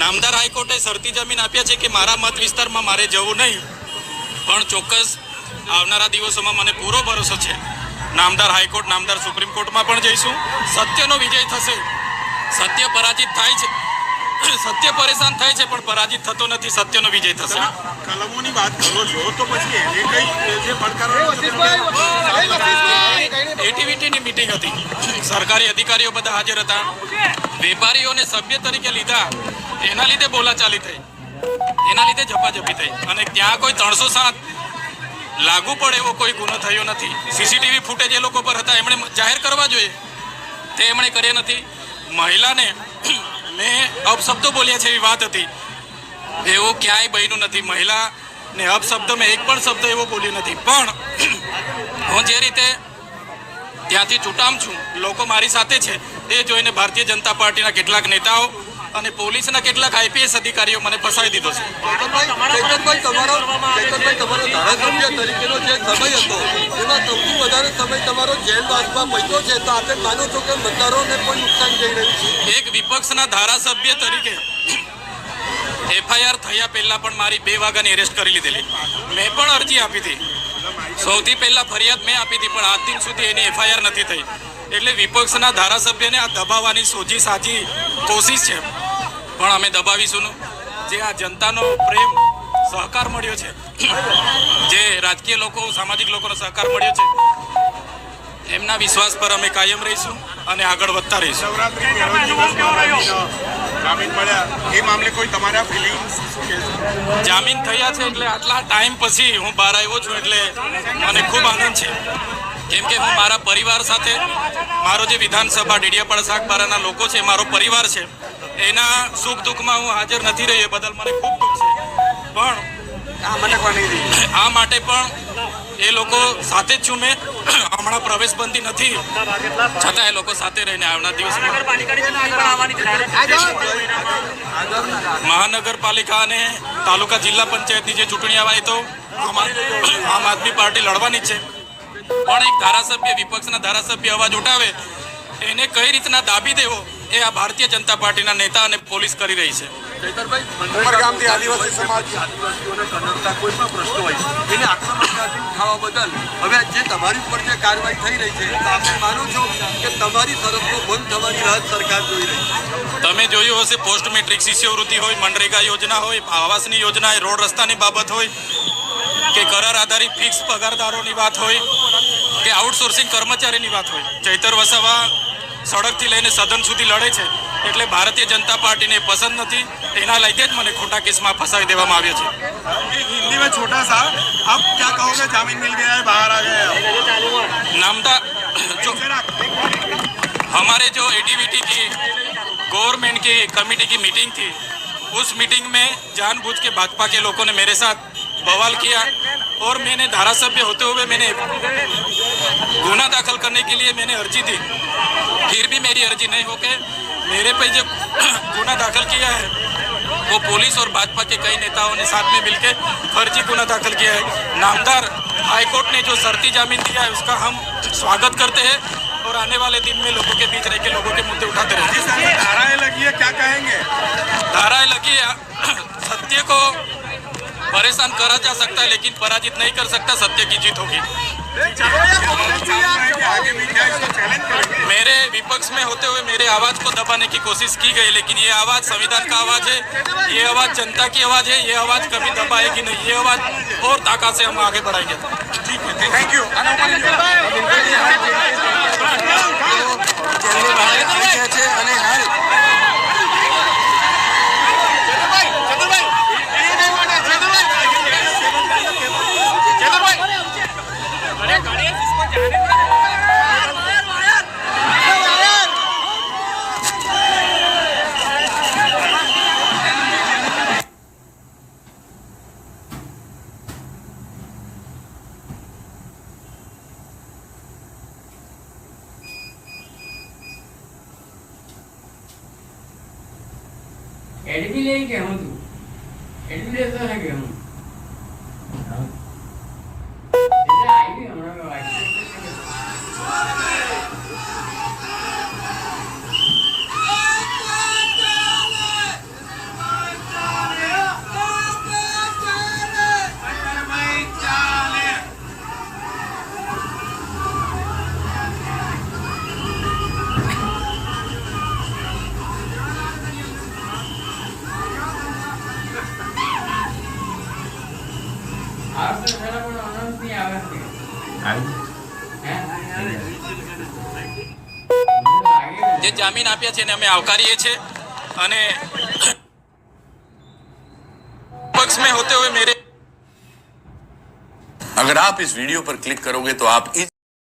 નામદાર હાઈકોર્ટે શરતી જમીન આપ્યા છે કે મારા મત વિસ્તારમાં મારે જવું નહીં, પણ ચોક્કસ આવનારા દિવસોમાં મને પૂરો ભરોસો છે નામદાર હાઈકોર્ટ, નામદાર સુપ્રીમ કોર્ટમાં પણ જઈશું. સત્યનો વિજય થશે. સત્ય પરાજિત થાય છે, સત્ય પરેશાન થાય છે, પણ પરાજિત થતો નથી. સત્યનો વિજય થશે. કલમોની વાત કરો છો તો પછી એને કઈ જે પડકારો એટીવીટીની મીટિંગ હતી, સરકારી અધિકારીઓ બધા હાજર હતા. વેપારીઓને સભ્ય તરીકે લીધા, એના લીધે બોલાચાલી થઈ, એના લીધે ઝપાઝપી થઈ, અને ત્યાં કોઈ 307 લાગુ પડે એવો કોઈ ગુનો થયો નથી. સીસીટીવી ફૂટેજ એ લોકો પર હતા, એમણે જાહેર કરવા જોઈએ, તે એમણે કર્યા નથી. મહિલાને મેં અપશબ્દો બોલ્યા છે એવી વાત હતી, એવું ક્યાંય બન્યું નથી. મહિલાને અપશબ્દ મેં એક પણ શબ્દ એવો બોલ્યો નથી. પણ હું જે રીતે ત્યાંથી ચૂંટામ છું, લોકો મારી સાથે છે, એ જોઈને ભારતીય જનતા પાર્ટીના કેટલાક નેતાઓ અને પોલીસના કેટલાક આઈપીએસ અધિકારીઓ મને ફસાવી દીધો છે. ચેતનભાઈ, તમારો ધારાસભ્ય તરીકેનો જે સમય હતો એમાં સૌથી વધારે સમય તમારો જેલવાસમાં પહોંચ્યો છે, તો આપણે માનો છો કે મતદારોને પણ નુકસાન જઈ રહ્યું છે? એક વિપક્ષના ધારાસભ્ય તરીકે એફઆઈઆર થયા પહેલા પણ મારી 2 વાગ્યાની એરેસ્ટ કરી લીધેલી. મેં પણ અરજી આપી હતી, સૌથી પહેલા ફરિયાદ મેં આપી હતી, પણ આજ દિન સુધી એની એફઆઈઆર નથી થઈ. એટલે વિપક્ષના ધારાસભ્યને આ દબાવવાની સોજી સાચી કોશિશ છે, પણ અમે દબાવીશું. જે આ જનતાનો પ્રેમ સહકાર મળ્યો છે, જે રાજકીય લોકો, સામાજિક લોકોનો સહકાર મળ્યો છે, એમના વિશ્વાસ પર અમે કાયમ રહીશું અને આગળ વધતા રહીશું. જામીન મળ્યા એ મામલે કોઈ તમારા ફિલિંગ્સ શું કહેશો? જામીન થયા છે એટલે આટલા ટાઈમ પછી હું બહાર આવ્યો છું, એટલે મને ખૂબ આનંદ છે. કેમ કે હું મારા પરિવાર સાથે, મારો જે વિધાનસભા ડેડિયાપાડા સાગબારાના લોકો છે, મારો પરિવાર છે, એના સુખ દુઃખમાં હું હાજર નથી રહ્યો, એ બદલ મને ખૂબ દુઃખ છે. પણ આ માટે પણ એ લોકો સાથે જ છું. મેં હમણાં પ્રવેશબંધી નથી, છતાં એ લોકો સાથે રહીને આવનાર દિવસમાં મહાનગરપાલિકા અને તાલુકા જિલ્લા પંચાયતની જે ચૂંટણી આવવાની, તો આમ આદમી પાર્ટી લડવાની છે. પણ એક ધારાસભ્ય, વિપક્ષના ધારાસભ્ય અવાજ ઉઠાવે, એને કઈ રીતના દાબી દેવો, એ આ ભારતીય જનતા પાર્ટીના નેતા અને પોલીસ કરી રહી છે. ગામથી આદિવાસી સમાજ, આદિવાસીઓને કનડતા કોઈ પણ પ્રશ્નો હોય એને આક્રમકતાથી ઉઠાવવા બદલ હવે જે તમારી ઉપર જે કાર્યવાહી થઈ રહી છે, તો આપણે માનો છો કે તમારી તરફનો બંધ થવાની રાહ સરકાર જોઈ રહી છે? તમે જોયું હશે, પોસ્ટ મેટ્રિક શિષ્યવૃત્તિ હોય, મનરેગા યોજના હોય, આવાસની યોજના, રોડ રસ્તાની બાબત હોય, કે કરાર આધારિત ફિક્સ પગારદારોની વાત હોય, કે આઉટસોર્સિંગ કર્મચારીની વાત હોય, ચૈતર વસાવા સડકથી લઈને સદન સુધી લડે છે, એટલે ભારતીય જનતા પાર્ટીને પસંદ નથી. એના લીધે જ મને ખોટા કેસમાં ફસાવી દેવામાં આવ્યો છે. हिंदी में छोटा सा, आप क्या कहोगे? जामीन मिल गया है, बाहर आ गए? नामदार जो हमारे जो एटीवीटी की गवर्नमेंट की कमेटी की मीटिंग थी, उस मीटिंग में जानबूझ के भाजपा के लोगों ने मेरे साथ बवाल किया, और मैंने धारासभ्य होते हुए मैंने गुना दाखिल करने के लिए मैंने अर्जी दी, फिर भी मेरी अर्जी नहीं होके मेरे पे जो गुना दाखिल किया है, वो पुलिस और भाजपा के कई नेताओं ने साथ में मिलकर फर्जी गुना दाखिल किया है. नामदार हाईकोर्ट ने जो शर्ती जामीन दिया है, उसका हम स्वागत करते हैं, और आने वाले दिन में लोगों के बीच रह के लोगों के मुद्दे उठाते रहेंगे. धाराएं लगी है, क्या कहेंगे? धाराएं लगी है, सत्य को परेशान करा जा सकता है, लेकिन पराजित नहीं कर सकता. सत्य की जीत होगी. मेरे विपक्ष में होते हुए मेरे आवाज को दबाने की कोशिश की गई, लेकिन ये आवाज संविधान का आवाज है, ये आवाज जनता की आवाज है, ये आवाज कभी दबाएगी नहीं. ये आवाज और ताकत से हम आगे बढ़ाएंगे. ठीक है, थैंक यू. एडमी ले के हम तू एडमी ले तो है के हम इधर आई भी हमरा में वाइट જે જામીન આપ્યા છે એને અમે આવકારીએ છીએ અને पक्ष में होते हुए मेरे अगर आप इस वीडियो पर क्लिक करोगे तो आप इस